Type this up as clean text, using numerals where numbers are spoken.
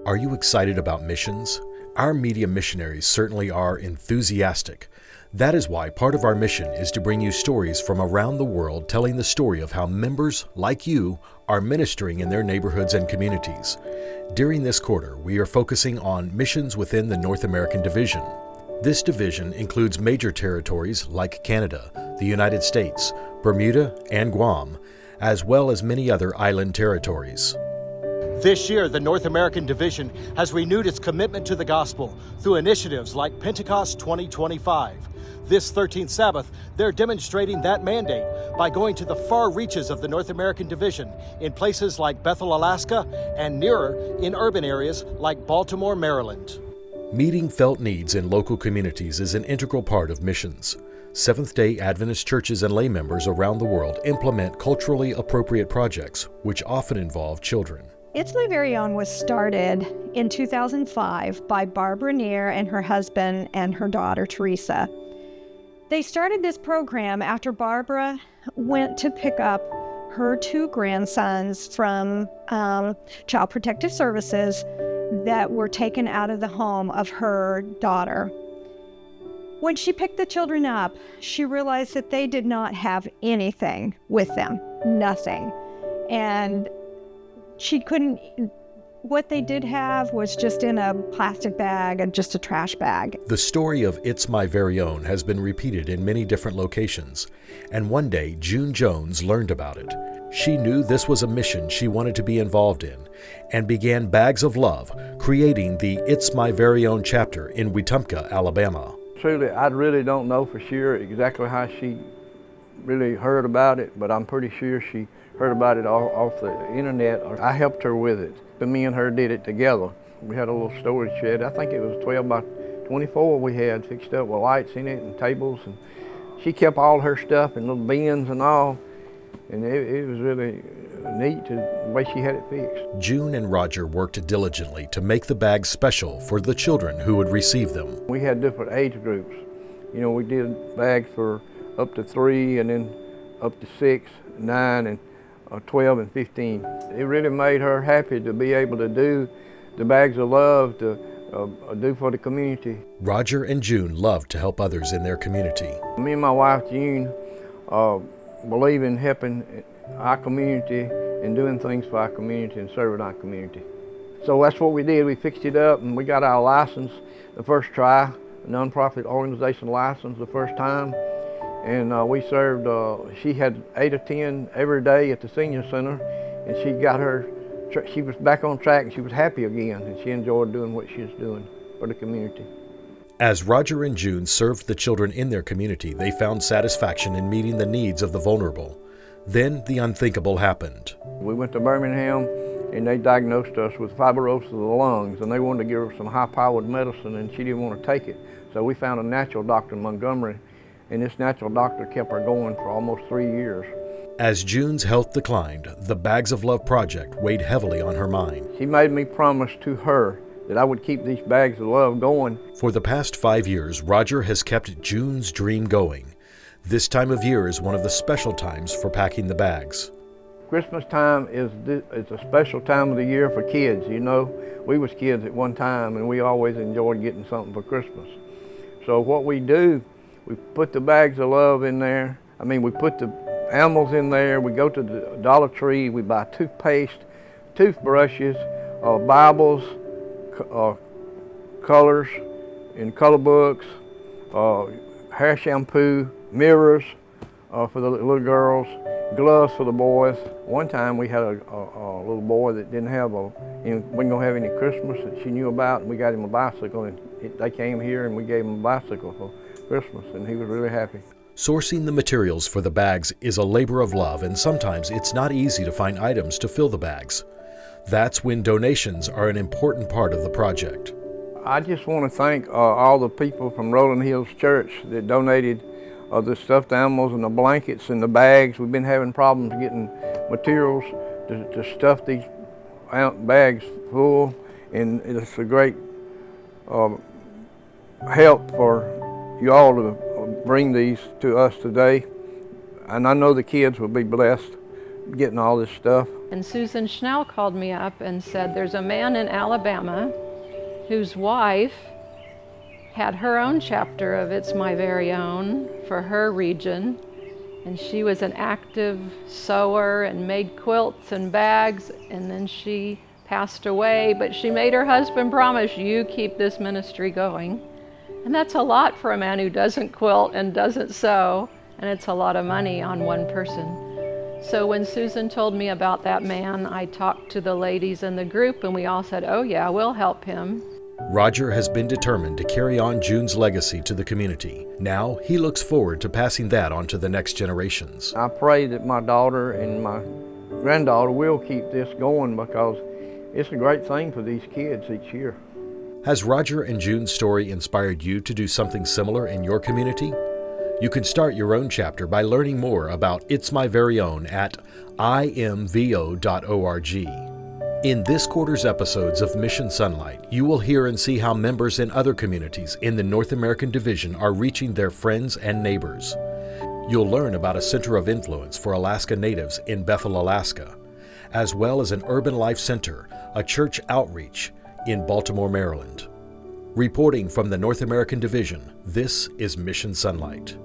Are you excited about missions? Our media missionaries certainly are enthusiastic. That is why part of our mission is to bring you stories from around the world telling the story of how members like you are ministering in their neighborhoods and communities. During this quarter, we are focusing on missions within the North American Division. This division includes major territories like Canada, the United States, Bermuda, and Guam, as well as many other island territories. This year, the North American Division has renewed its commitment to the gospel through initiatives like Pentecost 2025. This 13th Sabbath, they're demonstrating that mandate by going to the far reaches of the North American Division in places like Bethel, Alaska, and nearer in urban areas like Baltimore, Maryland. Meeting felt needs in local communities is an integral part of missions. Seventh-day Adventist churches and lay members around the world implement culturally appropriate projects, which often involve children. It's My Very Own was started in 2005 by Barbara Neer and her husband and her daughter, Teresa. They started this program after Barbara went to pick up her two grandsons from Child Protective Services that were taken out of the home of her daughter. When she picked the children up, she realized that they did not have anything with them, nothing. And what they did have was just in a plastic bag and just a trash bag. The story of It's My Very Own has been repeated in many different locations, and one day June Jones learned about it. She knew this was a mission she wanted to be involved in, and began Bags of Love, creating the It's My Very Own chapter in Wetumpka, Alabama. Truly, I really don't know for sure exactly how she really heard about it, but I'm pretty sure she heard about it off the internet. I helped her with it. Me and her did it together. We had a little storage shed. I think it was 12 by 24 we had fixed up with lights in it and tables. And she kept all her stuff in little bins and all. And it was really neat the way she had it fixed. June and Roger worked diligently to make the bags special for the children who would receive them. We had different age groups. You know, we did bags for up to 3 and then up to 6, 9, and 12 and 15. It really made her happy to be able to do the Bags of Love to do for the community. Roger and June loved to help others in their community. Me and my wife June believe in helping our community and doing things for our community and serving our community. So that's what we did. We fixed it up and we got our license the first try, a nonprofit organization license the first time. And we served, she had 8 or 10 every day at the senior center, and she was back on track and she was happy again, and she enjoyed doing what she was doing for the community. As Roger and June served the children in their community, they found satisfaction in meeting the needs of the vulnerable. Then the unthinkable happened. We went to Birmingham and they diagnosed us with fibrosis of the lungs, and they wanted to give her some high-powered medicine and she didn't want to take it. So we found a natural doctor in Montgomery, and this natural doctor kept her going for almost 3 years. As June's health declined, the Bags of Love project weighed heavily on her mind. She made me promise to her that I would keep these Bags of Love going. For the past 5 years, Roger has kept June's dream going. This time of year is one of the special times for packing the bags. Christmas time is a special time of the year for kids. You know, we was kids at one time and we always enjoyed getting something for Christmas. So what we do, we put the Bags of Love in there. We put the animals in there. We go to the Dollar Tree. We buy toothpaste, toothbrushes, Bibles, colors and color books, hair shampoo, mirrors for the little girls, gloves for the boys. One time we had a little boy that didn't have wasn't gonna have any Christmas that she knew about, and we got him a bicycle, and they came here and we gave him a bicycle for Christmas, and he was really happy. Sourcing the materials for the bags is a labor of love, and sometimes it's not easy to find items to fill the bags. That's when donations are an important part of the project. I just want to thank all the people from Rolling Hills Church that donated the stuffed animals and the blankets and the bags. We've been having problems getting materials to stuff these bags full, and it's a great help for you all to bring these to us today. And I know the kids will be blessed getting all this stuff. And Susan Schnell called me up and said, there's a man in Alabama whose wife had her own chapter of It's My Very Own for her region. And she was an active sewer and made quilts and bags, and then she passed away, but she made her husband promise, you keep this ministry going. And that's a lot for a man who doesn't quilt and doesn't sew, and it's a lot of money on one person. So when Susan told me about that man, I talked to the ladies in the group, and we all said, oh yeah, we'll help him. Roger has been determined to carry on June's legacy to the community. Now he looks forward to passing that on to the next generations. I pray that my daughter and my granddaughter will keep this going, because it's a great thing for these kids each year. Has Roger and June's story inspired you to do something similar in your community? You can start your own chapter by learning more about It's My Very Own at imvo.org. In this quarter's episodes of Mission Sonlight, you will hear and see how members in other communities in the North American Division are reaching their friends and neighbors. You'll learn about a center of influence for Alaska Natives in Bethel, Alaska, as well as an urban life center, a church outreach in Baltimore, Maryland. Reporting from the North American Division, this is Mission Sonlight.